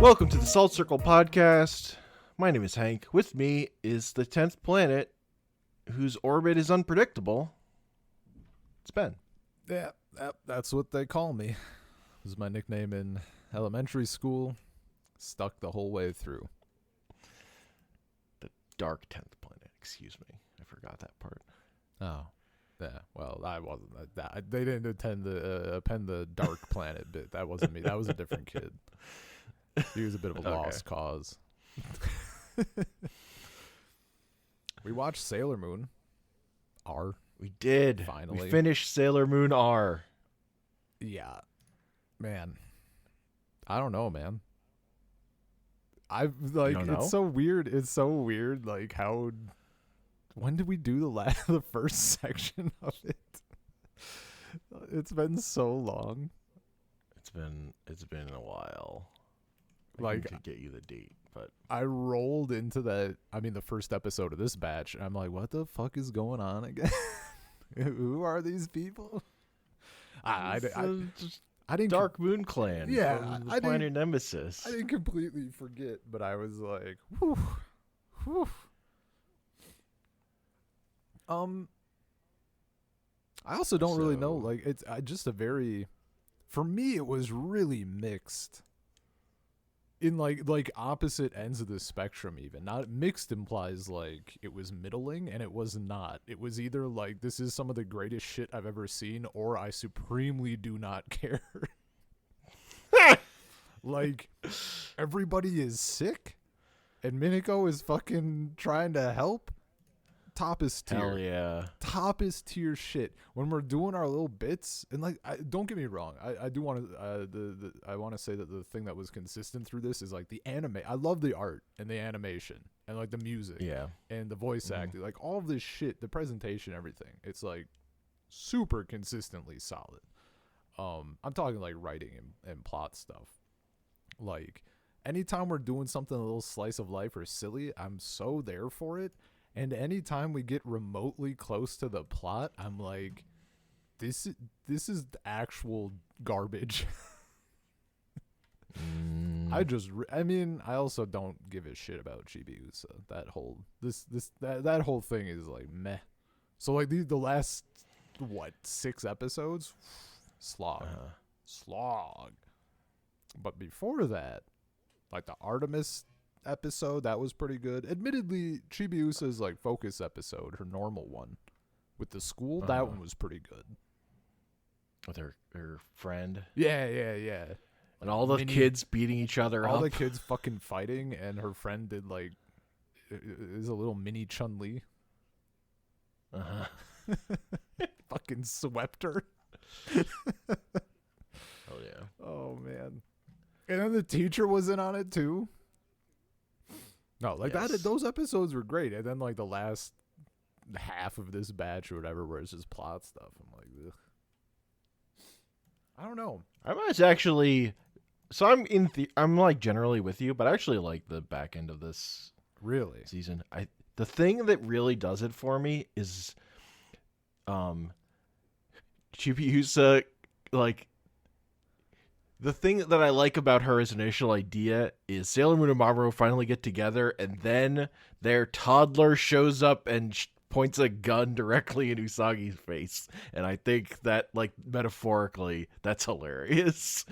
Welcome to the Salt Circle Podcast. My name is Hank. With me is the 10th planet, whose orbit is unpredictable. It's Ben. Yeah, that's what they call me. It was my nickname in elementary school. Stuck the whole way through. The dark 10th planet. Excuse me. I forgot that part. Oh, yeah. Well, I wasn't. They didn't attend append the dark planet bit. That wasn't me. That was a different kid. He was a bit of a lost cause. We watched Sailor Moon. We did. Finally. We finished Sailor Moon R. Yeah. Man. I don't know, man. I've like it's so weird. It's so weird like how when did we do the first section of it? It's been so long. It's been a while. I Like need to get you the date, but I rolled into the first episode of this batch, and I'm like, what the fuck is going on again? Who are these people? I didn't Dark Moon Clan. Yeah, from the Planet Nemesis. I didn't completely forget, but I was like, whew, whew. I also don't really know. Like, it's just a very, for me, it was really mixed. In like opposite ends of the spectrum, even. Not mixed implies like it was middling, and it was not. It was either like this is some of the greatest shit I've ever seen, or I supremely do not care. Like everybody is sick, and Minako is fucking trying to help. Toppest tier. Hell yeah. Toppest tier shit. When we're doing our little bits, and like, don't get me wrong, I do want to I want to say that the thing that was consistent through this is like the anime. I love the art and the animation and like the music, and the voice acting, like all of this shit, the presentation, everything. It's like super consistently solid. I'm talking like writing and plot stuff. Like anytime we're doing something a little slice of life or silly, I'm so there for it. And anytime we get remotely close to the plot, I'm like, this is actual garbage. I also don't give a shit about Chibi Usa. That whole thing is like meh. So like the last 6 episodes, slog. But before that, like the Artemis episode, that was pretty good. Admittedly, Chibi Usa's like focus episode, her normal one with the school, that one was pretty good. With her friend. Yeah. And all the kids beating each other up. All the kids fucking fighting, and her friend did like is a little mini Chun-Li. Fucking swept her. Hell yeah. Oh man. And then the teacher was in on it too. No, like that. Those episodes were great, and then like the last half of this batch or whatever, where it's just plot stuff. I'm like, ugh. I don't know. I was actually, so I'm like generally with you, but I actually like the back end of this season. The thing that really does it for me is, Chibi Usa, like. The thing that I like about her as an initial idea is Sailor Moon and Mamoru finally get together, and then their toddler shows up and points a gun directly in Usagi's face. And I think that, like, metaphorically, that's hilarious.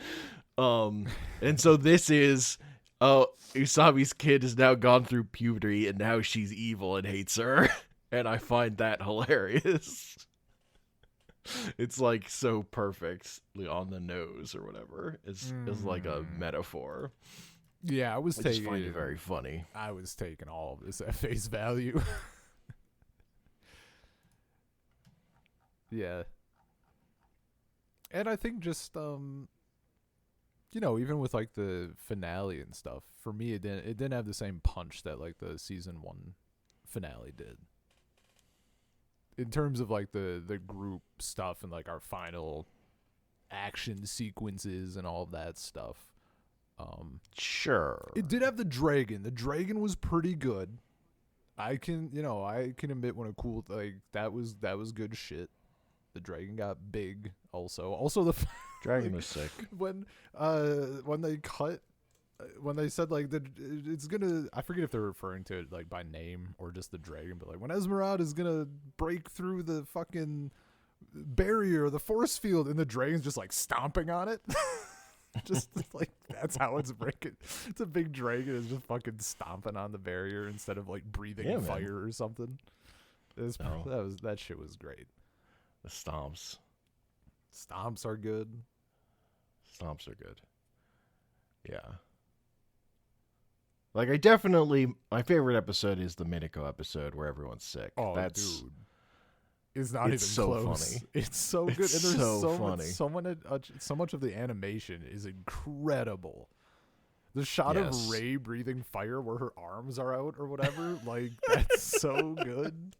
And so this is, Usagi's kid has now gone through puberty, and now she's evil and hates her. And I find that hilarious. It's like so perfect on the nose or whatever. It's like a metaphor. Yeah, I just find it very funny. I was taking all of this at face value. Yeah. And I think just even with like the finale and stuff, for me it didn't have the same punch that like the season 1 finale did. In terms of like the group stuff and like our final action sequences and all of that stuff. Sure. It did have the dragon. The dragon was pretty good. I can admit when that was good shit. The dragon got big also. Also the dragon was sick. When they cut when they said like it's gonna, I forget if they're referring to it like by name or just the dragon, but like when Esmeralda is gonna break through the fucking barrier, the force field, and the dragon's just like stomping on it. Just like that's how it's breaking. It's a big dragon is just fucking stomping on the barrier instead of like breathing fire or something. That shit was great. The stomps. Stomps are good. Stomps are good. Yeah. Like, I definitely, my favorite episode is the Minako episode where everyone's sick. Oh, that's, dude. It's not even so close. funny. It's so good. It's And there's so funny. So much of the animation is incredible. The shot of Ray breathing fire where her arms are out or whatever, like, that's so good.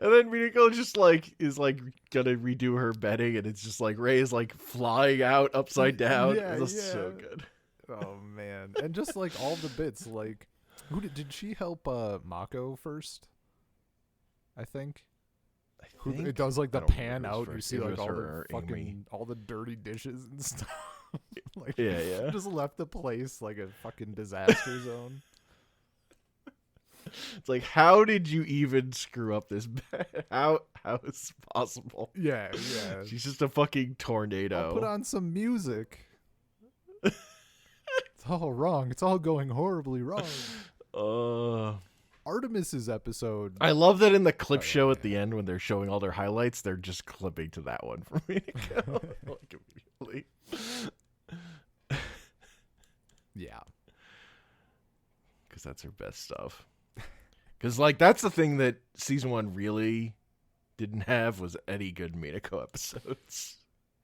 And then Minako just like is like gonna redo her bedding, and it's just like Ray is like flying out upside down. Yeah, It's so good. Oh man. And just like all the bits, like who did she help Mako first? I think. It does like the pan out, you see like all the fucking all the dirty dishes and stuff. Like, yeah. Just left the place like a fucking disaster zone. It's like, how did you even screw up this bed? How is this possible? Yeah. She's just a fucking tornado. I'll put on some music. It's all wrong. It's all going horribly wrong. Artemis's episode. I love that in the clip show at the end when they're showing all their highlights, they're just clipping to that one for me to go like immediately. Yeah, because that's her best stuff. Because like that's the thing that season 1 really didn't have was any good Minako episodes.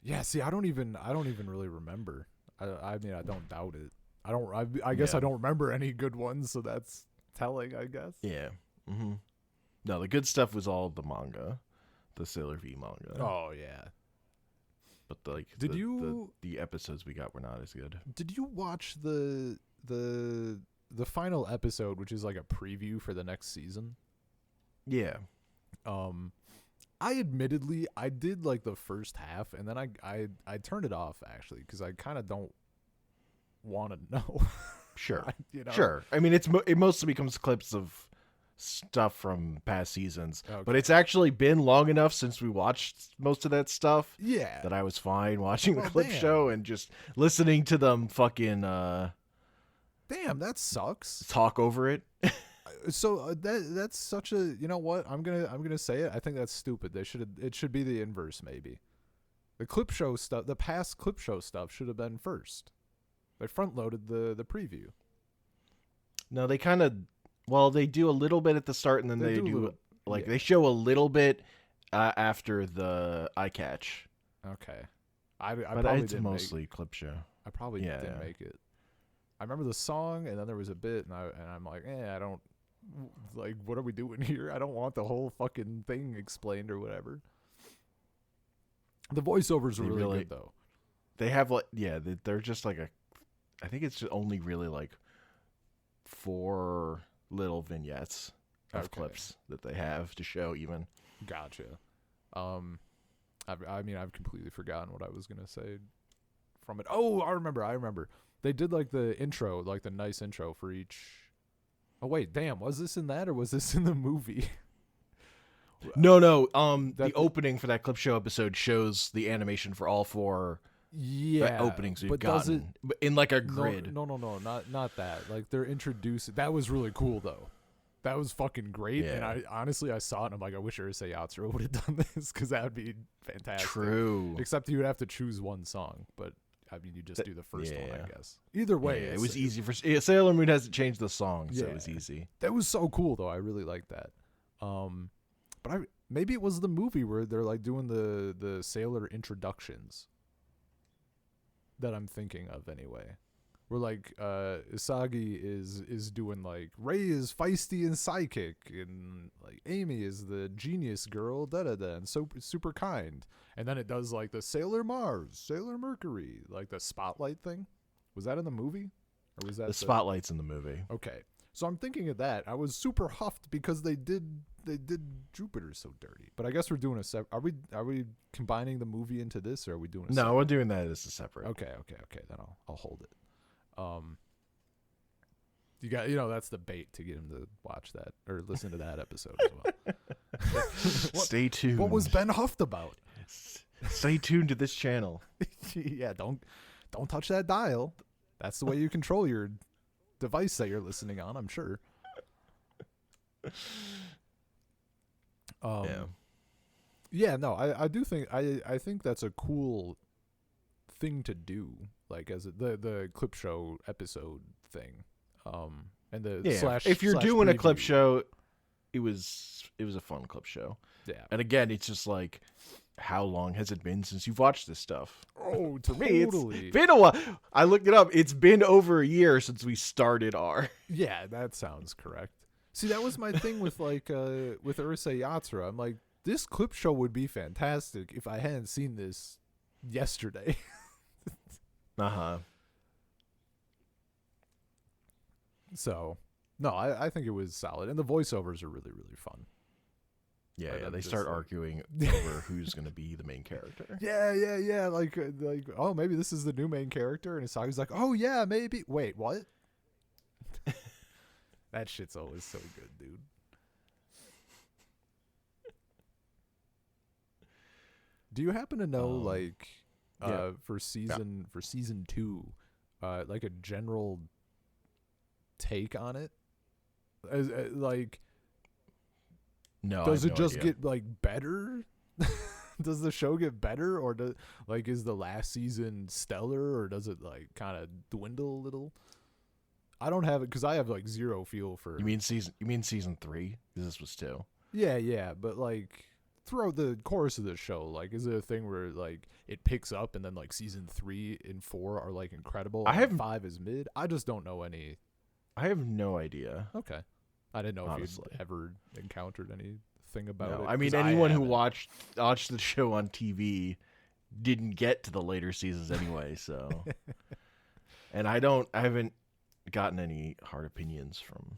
Yeah, see, I don't even really remember. I mean, I don't doubt it. I guess I don't remember any good ones, so that's telling, I guess. Yeah. Mm-hmm. No, the good stuff was all the manga, the Sailor V manga. Oh yeah. But like, the episodes we got were not as good. Did you watch the final episode, which is like a preview for the next season? Yeah. I admittedly I did like the first half, and then I turned it off actually because I kind of don't want to know. Sure. You know? Sure. I mean, it mostly becomes clips of stuff from past seasons, okay. But it's actually been long enough since we watched most of that stuff. Yeah. That I was fine watching the clip show and just listening to them fucking damn, that sucks. Talk over it. So that's such a, you know what? I'm gonna say it. I think that's stupid. It should be the inverse maybe. The clip show stuff, the past clip show stuff should have been first. They front loaded the preview. No, they kind of, well, they do a little bit at the start, and then they do they show a little bit after the eye catch. Okay, but it's mostly clip show. I probably didn't make it. I remember the song, and then there was a bit, and I'm like, I don't like. What are we doing here? I don't want the whole fucking thing explained or whatever. The voiceovers were really good though. They have they're just like I think it's just only really like 4 little vignettes of clips that they have to show even. Gotcha. I mean, I've completely forgotten what I was gonna say from it. Oh, I remember. They did like the intro, like the nice intro for each. Oh wait, damn, was this in that or was this in the movie? No. The opening for that clip show episode shows the animation for all 4. Yeah, openings we've gotten in like a grid. No, not that. Like they're introducing. That was really cool though. That was fucking great. Yeah. And I honestly saw it and I'm like, I wish Urusei Yatsura would have done this because that would be fantastic. True. Except you would have to choose one song, but I mean, you just do the first one, I guess. Either way, it was easy for Sailor Moon hasn't changed the song, so it was easy. That was so cool though. I really liked that. But maybe it was the movie where they're like doing the Sailor introductions. That I'm thinking of anyway. Where like Isagi is doing like Ray is feisty and psychic, and like Amy is the genius girl, and so super kind. And then it does like the Sailor Mars, Sailor Mercury, like the spotlight thing. Was that in the movie? Or was that the spotlight's in the movie? Okay. So I'm thinking of that. I was super huffed because they did Jupiter so dirty. But I guess we're doing are we combining the movie into this, or are we doing No, we're doing that as a separate. Okay. Then I'll hold it. You got, that's the bait to get him to watch that or listen to that episode as well. Stay tuned. What was Ben huffed about? Stay tuned to this channel. Yeah, don't touch that dial. That's the way you control your device that you're listening on, I'm sure. Yeah, no, I do think I think that's a cool thing to do, like as the clip show episode thing. And the slash if you're slash doing a preview. clip show, it was a fun clip show. Yeah. And again, it's just like, how long has it been since you've watched this stuff? Oh, For me, totally. it's been a while. I looked it up. It's been over a year since we started our. Yeah, that sounds correct. See, that was my thing with with Urusei Yatsura. I'm like, this clip show would be fantastic if I hadn't seen this yesterday. Uh-huh. So, no, I think it was solid. And the voiceovers are really, really fun. Yeah, But yeah. I'm They just start like- arguing over who's going to be the main character. Yeah. Like, oh, maybe this is the new main character. And Isagi's like, oh, yeah, maybe. Wait, what? That shit's always so good, dude. Do you happen to know, for season 2, like a general take on it? Like, No, does I it have no just idea. get like better? Does the show get better, or is the last season stellar, or does it like kind of dwindle a little? I don't have it because I have like zero feel for. You mean season 3? Because this was 2. Yeah, but like throughout the course of the show, like, is it a thing where like it picks up and then like season 3 and 4 are like incredible? I and haven't- 5 is mid. I just don't know any. I have no idea. Okay, I didn't know Honestly. if you'd ever encountered anything about No, it. I mean 'cause anyone who haven't. watched the show on TV didn't get to the later seasons anyway. So, and I haven't gotten any hard opinions from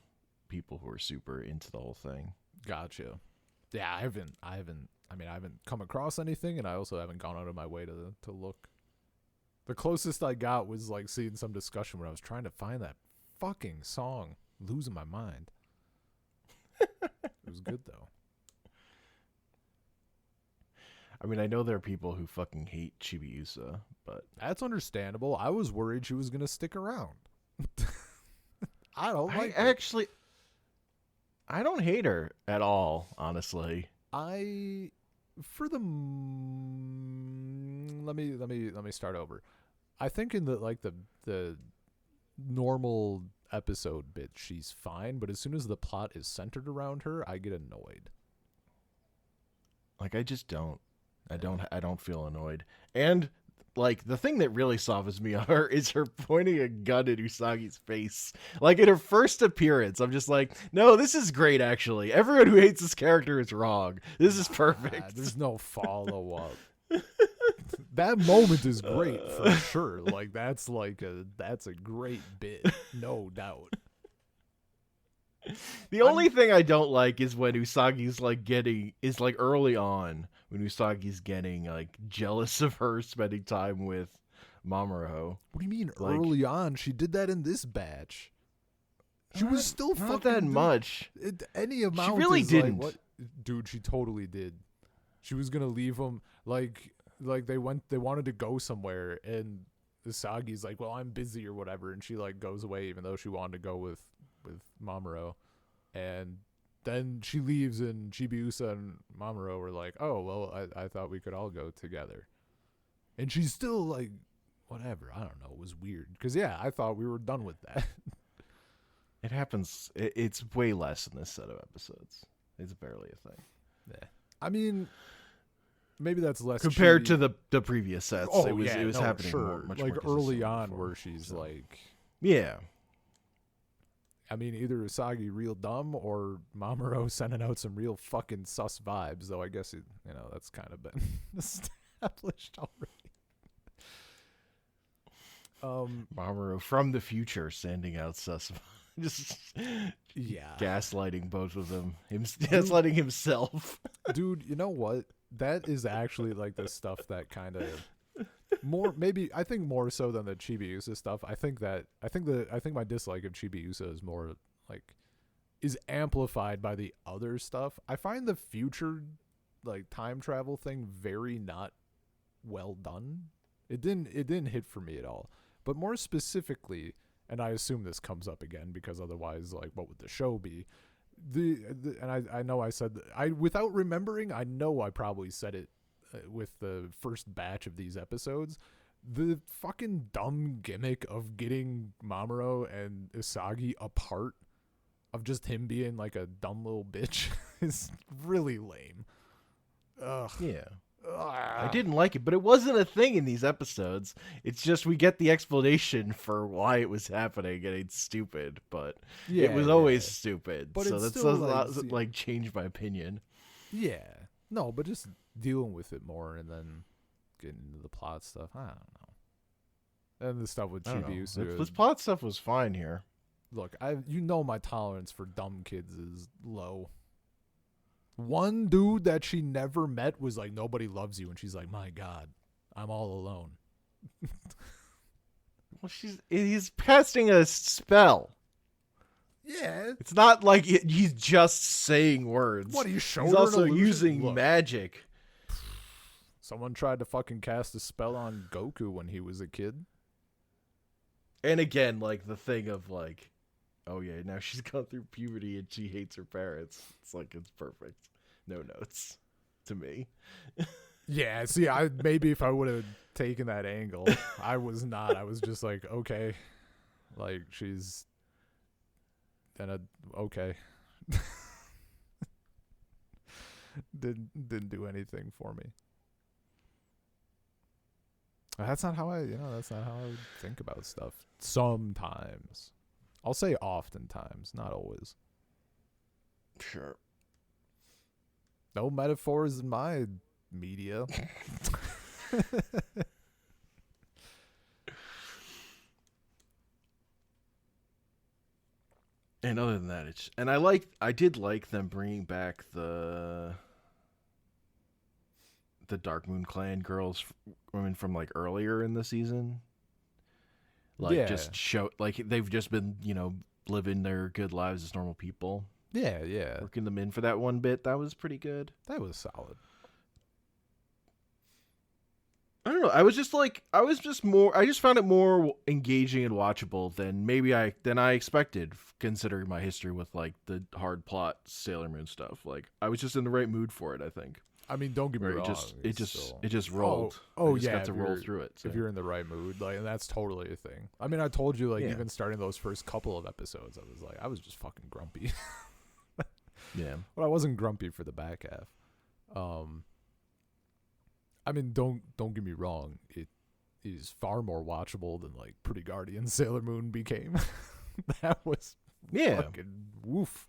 people who are super into the whole thing. Gotcha. Yeah, I haven't. I mean, I haven't come across anything, and I also haven't gone out of my way to look. The closest I got was like seeing some discussion where I was trying to find that fucking song, losing my mind. It was good though. I mean, I know there are people who fucking hate Chibi Usa, but That's understandable. I was worried she was gonna stick around. I don't like it. I don't hate her at all, honestly. For the let me start over. I think in the normal episode bit she's fine, but as soon as the plot is centered around her, I get annoyed. Like, I just don't. I don't feel annoyed. And like, the thing that really softens me on her is her pointing a gun at Usagi's face. Like, in her first appearance, I'm just like, no, this is great, actually. Everyone who hates this character is wrong. This is perfect. There's no follow-up. That moment is great for sure. Like, that's a great bit, no doubt. The only thing I don't like is when Usagi's like early on when Usagi's getting like jealous of her spending time with Mamoru. What do you mean Like- early on? She did that in this batch. She was still not fucking that doing- much. Any amount. really is like, didn't. what? Dude, she totally did. She was gonna leave him. Like they wanted to go somewhere, and Usagi's like, "Well, I'm busy or whatever," and she like goes away, even though she wanted to go with Mamoru, and then she leaves, and Chibi Usa and Mamoru were like, "Oh, well, I thought we could all go together," and she's still like, "Whatever." I don't know. It was weird because I thought we were done with that. It happens. It's way less in this set of episodes. It's barely a thing I mean, maybe that's less compared Chibi- to the previous sets. Oh, it was yeah, no, happening sure. much like more early consistently on before, where she's so. like, Yeah. I mean, either Usagi real dumb or Mamoru sending out some real fucking sus vibes, though I guess that's kind of been established already. Mamoru from the future sending out sus, just Yeah. gaslighting both of them. Gaslighting himself. Dude, you know what? That is actually like the stuff that kind of Maybe I think more so than the Chibi Usa stuff. I think my dislike of Chibi Usa is more like is amplified by the other stuff. I find the future like time travel thing very not well done. It didn't hit for me at all. But more specifically, and I assume this comes up again because otherwise, like, what would the show be? I know I said without remembering, I know I probably said it with the first batch of these episodes. The fucking dumb gimmick of getting Mamoru and Isagi apart, of just him being like a dumb little bitch, is really lame. Ugh. Yeah. I didn't like it, but it wasn't a thing in these episodes. It's just we get the explanation for why it was happening, and it's stupid, but it was always stupid. But so that doesn't like change my opinion. Yeah. No, but just dealing with it more and then getting into the plot stuff. I don't know. And the stuff with Chibi Usa. This plot stuff was fine here. Look, my tolerance for dumb kids is low. One dude that she never met was like, nobody loves you. And she's like, my God, I'm all alone. Well, he's casting a spell. Yeah. It's not like he's just saying words. What are you showing? He's her also an illusion? using magic. Someone tried to fucking cast a spell on Goku when he was a kid. And again, like the thing of like, oh yeah, now she's gone through puberty and she hates her parents. It's like, it's perfect. No notes to me. Yeah, see, maybe if I would have taken that angle, I was not. I was just like, okay, like she's okay. Didn't do anything for me. That's not how I think about stuff. Sometimes. I'll say oftentimes, not always. Sure. No metaphors in my media. And other than that, I did like them bringing back the Dark Moon Clan women from like earlier in the season. Like just show like they've just been, living their good lives as normal people. Yeah. Working them in for that one bit, that was pretty good. That was solid. I don't know. I just found it more engaging and watchable than I expected, considering my history with like the hard plot Sailor Moon stuff. Like I was just in the right mood for it, I think. I mean, don't get me wrong. It just rolled. I just yeah, got to roll through it. So. If you're in the right mood, like, and that's totally a thing. I mean, I told you, like, even starting those first couple of episodes, I was just fucking grumpy. Yeah. But I wasn't grumpy for the back half. I mean, don't get me wrong. It is far more watchable than like Pretty Guardian Sailor Moon became. That was fucking woof.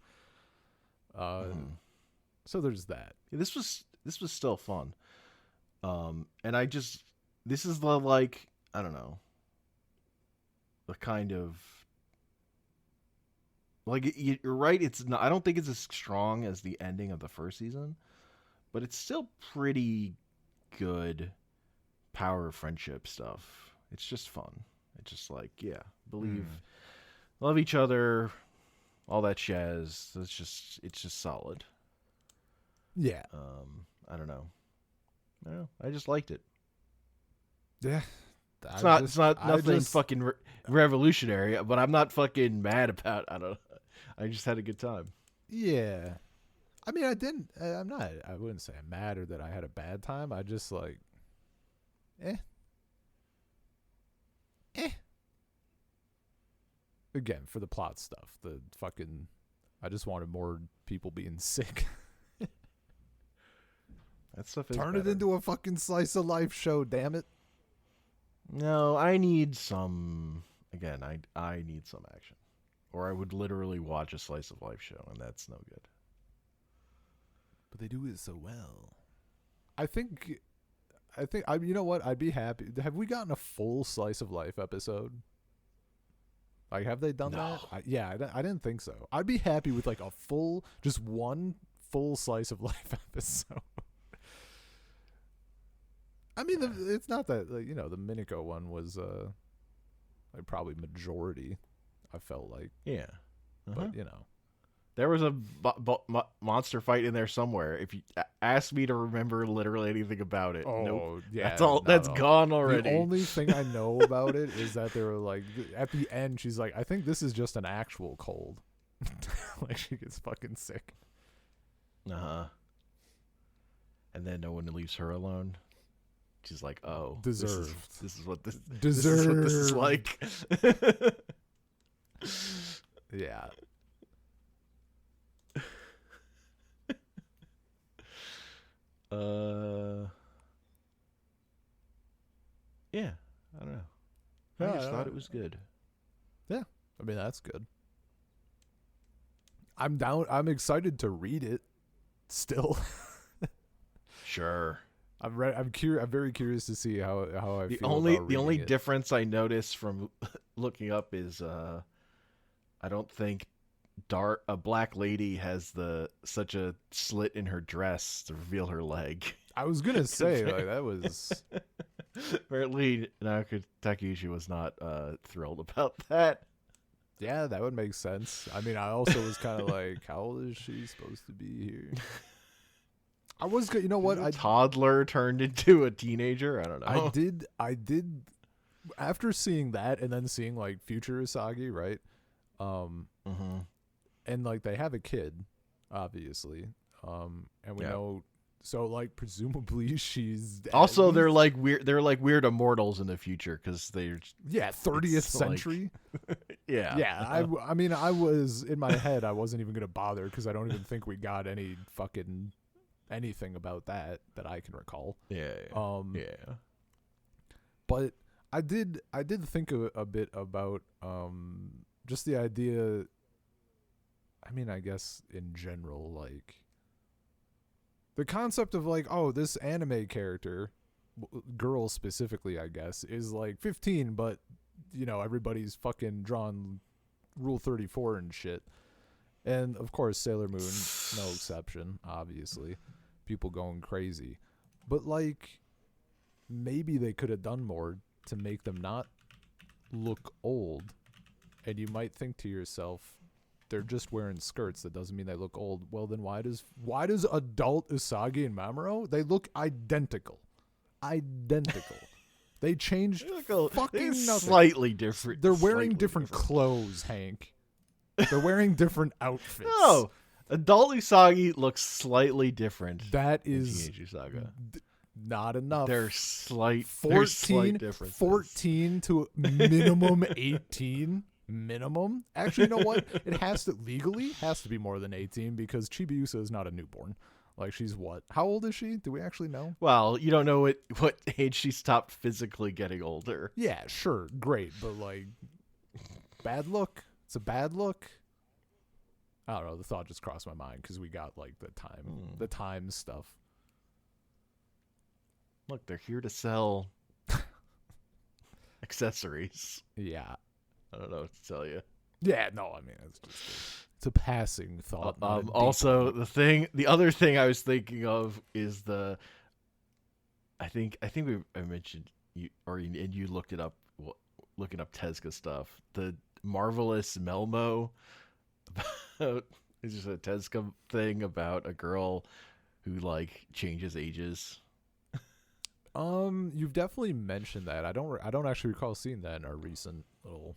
So there's that. Yeah, this was still fun. And this is the like, I don't know, the kind of like you're right. It's not. I don't think it's as strong as the ending of the first season, but it's still pretty good power of friendship stuff. It's just fun. It's just like, yeah, believe, love each other, all that jazz. It's just solid. Yeah. I don't know. I just liked it. Yeah. It's not nothing fucking revolutionary, but I'm not fucking mad about. I don't know. I just had a good time. Yeah. I mean, I wouldn't say I'm mad or that I had a bad time. I just like, Again, for the plot stuff, I just wanted more people being sick. That stuff is Turn better. it into a fucking slice of life show, damn it. No, I need some. Again, I need some action, or I would literally watch a slice of life show, and that's no good. But they do it so well. I think. You know what? I'd be happy. Have we gotten a full slice of life episode? Like, have they done that? I didn't think so. I'd be happy with like just one full slice of life episode. I mean, it's not that like, the Miniko one was like probably majority. I felt like, Yeah. but There was a monster fight in there somewhere. If you ask me to remember literally anything about it, nope. Yeah, That's all. not That's at all. gone already. The only thing I know about it is that they were like, at the end, she's like, I think this is just an actual cold. Like she gets fucking sick. And then no one leaves her alone. She's like, oh, Deserved. This is what this Deserved. This is like. Yeah. Yeah, I don't know. I just thought it was good. Yeah, I mean that's good. I'm down. I'm excited to read it. Still, Sure. I'm very curious to see how I The feel. only about the only reading it. difference I noticed from looking up is I don't think a black lady has such a slit in her dress to reveal her leg. I was gonna say like that was. Apparently, Naoko Takeuchi was not thrilled about that. Yeah, that would make sense. I mean, I also was kind of like, how old is she supposed to be here? I was, you know what? A toddler turned into a teenager. I don't know. I did. After seeing that, and then seeing like future Usagi, right? And like they have a kid, obviously. And we know. So like presumably she's also they're like weird. They're like weird immortals in the future because they're 30th century. Like, yeah. I mean I was in my head I wasn't even gonna bother because I don't even think we got any fucking anything about that I can recall. Yeah. But I did think a bit about just the idea. I mean I guess in general like. The concept of like, oh, this anime character, girl specifically, I guess, is like 15, but everybody's fucking drawn Rule 34 and shit. And of course, Sailor Moon, no exception, obviously. People going crazy. But like, maybe they could have done more to make them not look old. And you might think to yourself, they're just wearing skirts. That doesn't mean they look old. Well, then why does adult Usagi and Mamoru, they look identical? They changed fucking nothing. Slightly different. They're wearing different clothes, Hank. They're wearing different outfits. No, adult Usagi looks slightly different. That is Teenage Usagi. Not enough. They're slight. 14 to minimum 18. Minimum. Actually, you know what? It has to legally has to be more than 18 because Chibi Usa is not a newborn. Like she's what? How old is she? Do we actually know? Well, you don't know what age she stopped physically getting older. Yeah, sure, great, but like, bad look. It's a bad look. I don't know. The thought just crossed my mind because we got like the time stuff. Look, they're here to sell accessories. Yeah. I don't know what to tell you. Yeah, no, I mean it's a passing thought. Also, the other thing I was thinking of is I think I mentioned and you looked it up, looking up Tezuka stuff. The marvelous Melmo about it's just a Tezuka thing about a girl who like changes ages. You've definitely mentioned that. I don't actually recall seeing that in our recent little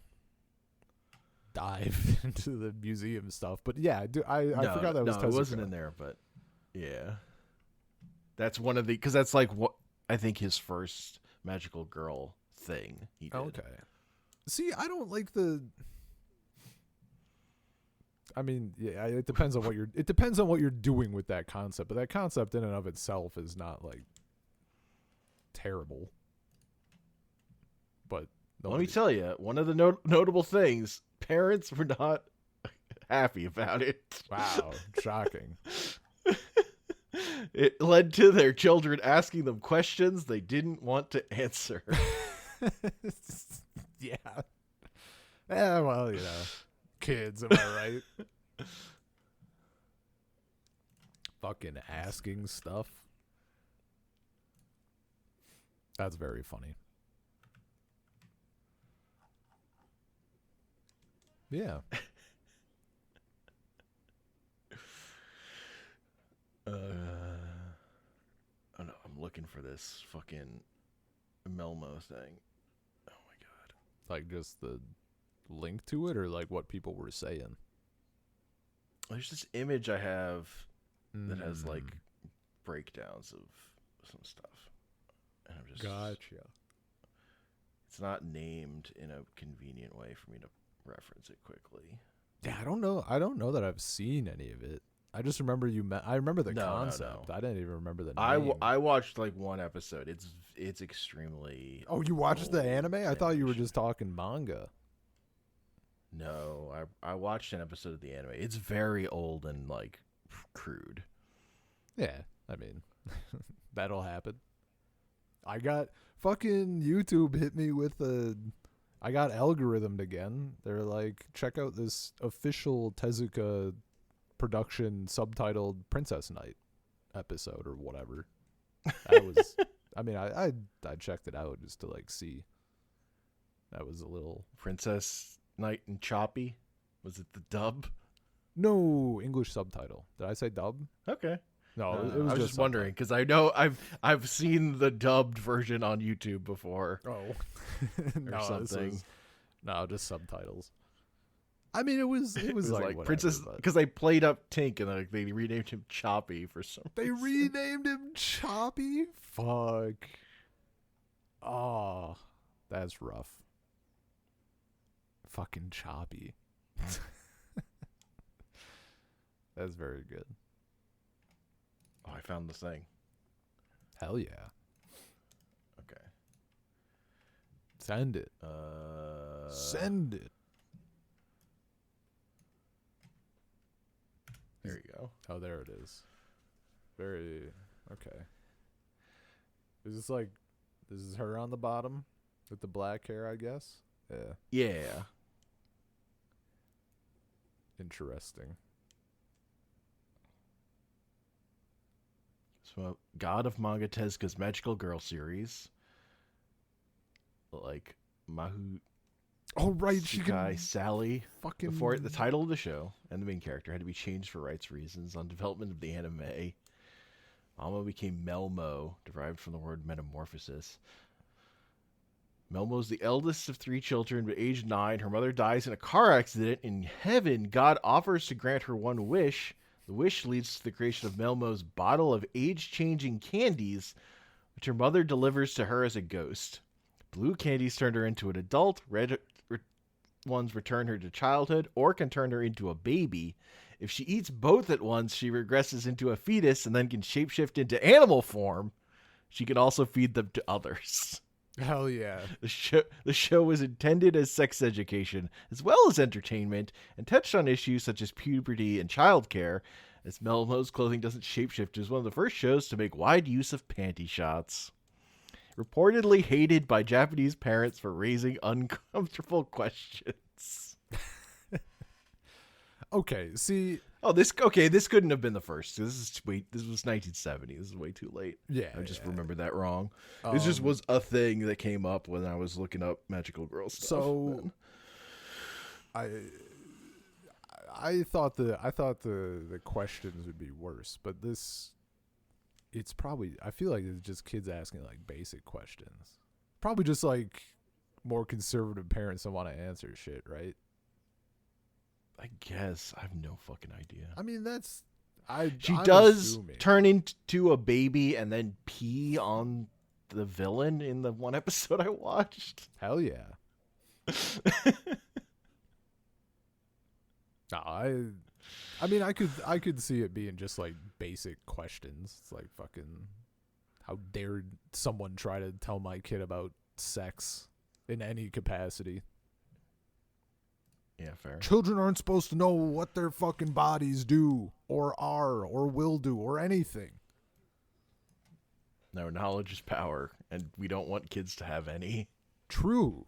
dive into the museum stuff. But yeah, I forgot that was Tezuka. It wasn't in there, but yeah, that's one of because that's like what I think his first magical girl thing he did. Okay. See, I don't like I mean, yeah, it depends on what you're doing with that concept, but that concept in and of itself is not like terrible. But let me tell you, one of the notable things, parents were not happy about it. Wow, shocking. It led to their children asking them questions they didn't want to answer. Yeah. Yeah, well, kids, am I right? Fucking asking stuff. That's very funny. Yeah. Oh no, I'm looking for this fucking Melmo thing. Oh my god. Like just the link to it, or like what people were saying? There's this image I have that has like Mm, breakdowns of some stuff. And I'm just Gotcha. It's not named in a convenient way for me to reference it quickly. Yeah, I don't know. I don't know that I've seen any of it. I just remember I remember the No, concept. no. I didn't even remember the name. I watched like one episode. It's extremely Oh, you watched the old anime? I thought you were animation. just talking manga. No, I watched an episode of the anime. It's very old and like crude. Yeah, I mean, that'll happen. I got fucking YouTube hit me with I got algorithmed again. They're like, check out this official Tezuka production subtitled Princess Night episode or whatever. That was, I mean, I checked it out just to like see. That was a little Princess Knight and Choppy. Was it the dub? no English subtitle. Did I say dub? Okay. No, it I was was just just wondering because I know I've seen the dubbed version on YouTube before subtitle. Oh, or no, something. No, just subtitles. I mean, it was It was like like whatever, Princess but because they played up Tink and like they renamed him Choppy for some they reason. renamed him Choppy. Fuck. Oh, that's rough. Fucking Choppy. That's very good. Oh, I found the thing. Hell yeah. Okay. Send it. Send it. There you go. Oh, there it is. Very okay. This is her on the bottom with the black hair, I guess. Yeah. Yeah. Interesting. So, God of Manga Tezuka's Magical Girl series, like Mahu Oh right, she Tsukai can Sally. fucking Before it, the title of the show and the main character had to be changed for rights reasons. On development of the anime, Alma became Melmo, derived from the word metamorphosis. Melmo is the eldest of 3 children, but aged 9. Her mother dies in a car accident. In heaven, God offers to grant her one wish. The wish leads to the creation of Melmo's bottle of age-changing candies, which her mother delivers to her as a ghost. Blue candies turn her into an adult. Red ones return her to childhood or can turn her into a baby. If she eats both at once, she regresses into a fetus and then can shapeshift into animal form. She can also feed them to others. hell yeah. The show was intended as sex education as well as entertainment and touched on issues such as puberty and childcare. As Melmo's clothing doesn't shapeshift, it was one of the first shows to make wide use of panty shots. Reportedly hated by Japanese parents for raising uncomfortable questions. Okay, see, This couldn't have been the first. This was 1970. This is way too late. yeah. I just remembered that wrong. This just was a thing that came up when I was looking up magical girl stuff. So I thought the questions would be worse, but it's probably, I feel like it's just kids asking like basic questions. Probably just like more conservative parents don't want to answer shit, right? I guess I have no fucking idea. I mean, She I'm does assuming. turn into a baby and then pee on the villain in the one episode I watched. Hell yeah. No, I mean, I could see it being just like basic questions. It's like fucking, how dare someone try to tell my kid about sex in any capacity? Yeah, fair. Children aren't supposed to know what their fucking bodies do or are or will do or anything. No, knowledge is power, and we don't want kids to have any. True.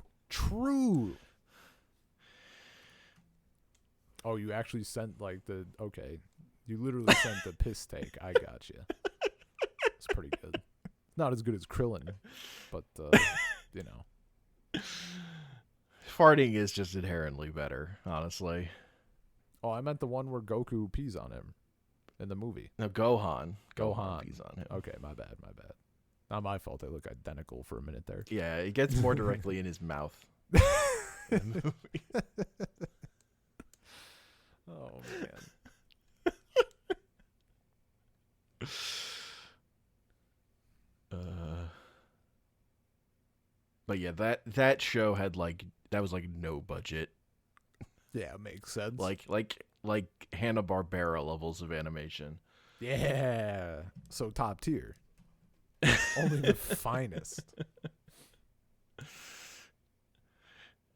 Oh, you actually sent like okay. You literally sent the piss take. I got you. It's pretty good. Not as good as Krillin, but you know. Farting is just inherently better, honestly. Oh, I meant the one where Goku pees on him in the movie. No, Gohan. Gohan. Pees on him. Okay, my bad. Not my fault. They look identical for a minute there. Yeah, it gets more directly in his mouth. In the movie. Oh man. But yeah, that show had that was no budget. Yeah, makes sense. Like Hanna-Barbera levels of animation. Yeah. So top tier. Only the finest.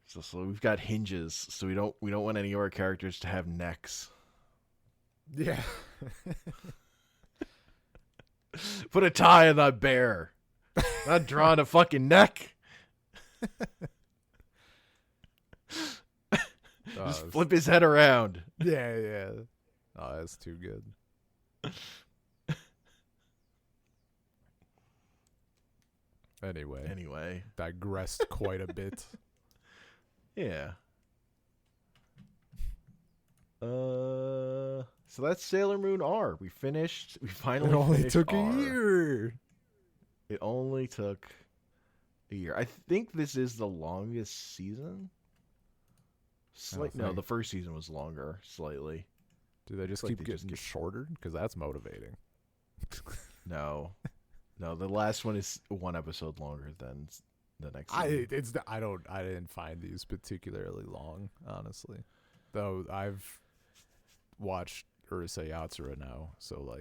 So we've got hinges, so we don't want any of our characters to have necks. Yeah. Put a tie on that bear. Not drawing a fucking neck. Just flip his head around. Yeah. Oh, that's too good. Anyway, digressed quite a bit. Yeah. So that's Sailor Moon R. We finished. We finally. It only finished took R. a year. It only took a year. I think this is the longest season. No, the first season was longer, slightly. Do they just keep getting shorter? Because that's motivating. No, the last one is one episode longer than the next season. I didn't find these particularly long, honestly. Though I've watched Urusei Yatsura now, so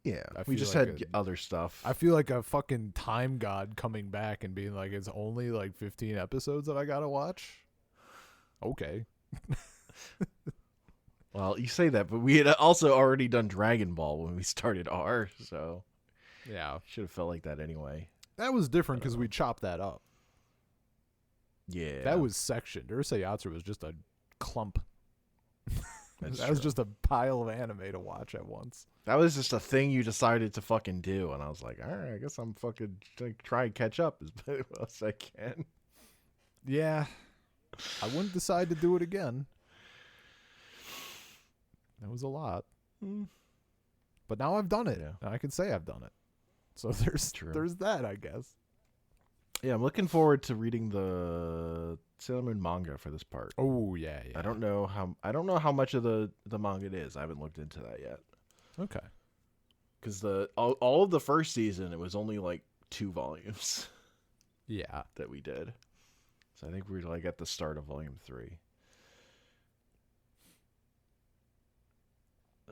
yeah, I we feel just like had other stuff. I feel like a fucking time god coming back and being like, it's only 15 episodes that I gotta watch. Okay. Well, you say that, but we had also already done Dragon Ball when we started R, so yeah, should have felt like that anyway. That was different because we chopped that up. Yeah, that was sectioned. Urusei Yatsura was just a clump. That was just a pile of anime to watch at once. That was just a thing you decided to fucking do, and I was like, all right, I guess I'm fucking try and catch up as well as I can. Yeah, I wouldn't decide to do it again. That was a lot. But now I've done it. Yeah. And I can say I've done it. So there's that, I guess. Yeah, I'm looking forward to reading the Sailor Moon manga for this part. Oh yeah. I don't know how much of the manga it is. I haven't looked into that yet. Okay. Because all of the first season, it was only 2 volumes. Yeah. That we did. So I think we're at the start of volume 3.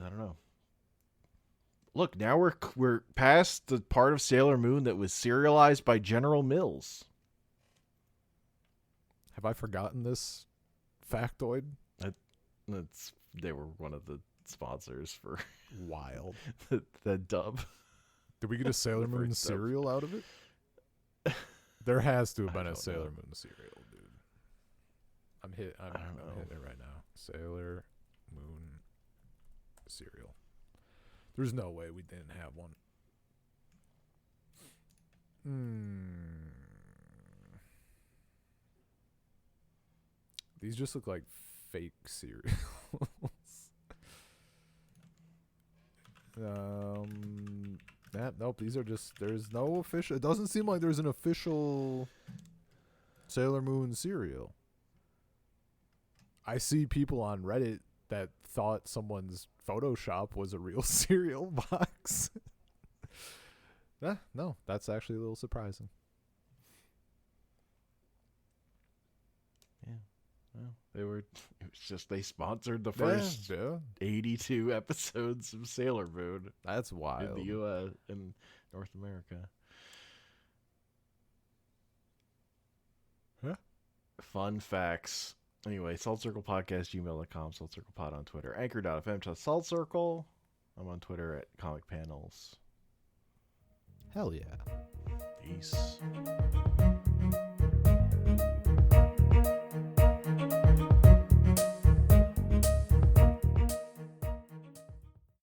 I don't know. Look, now we're past the part of Sailor Moon that was serialized by General Mills. Have I forgotten this factoid? They were one of the sponsors for wild the dub. Did we get a Sailor Moon cereal out of it? There has to have been a Sailor Moon cereal, dude. I'm hitting it right now. Sailor Moon cereal. There's no way we didn't have one. These just look like fake cereals. Nope, these are just, there's no official, it doesn't seem like there's an official Sailor Moon cereal. I see people on Reddit that thought someone's Photoshop was a real cereal box. No, that's actually a little surprising. Yeah. Well, it was just they sponsored the first 82 episodes of Sailor Moon. That's wild. In the U.S. in North America. Huh? Fun facts. Anyway, saltcirclepodcast@gmail.com, saltcirclepod on Twitter, anchor.fm/saltcircle. I'm on Twitter at Comic Panels. Hell yeah. Peace.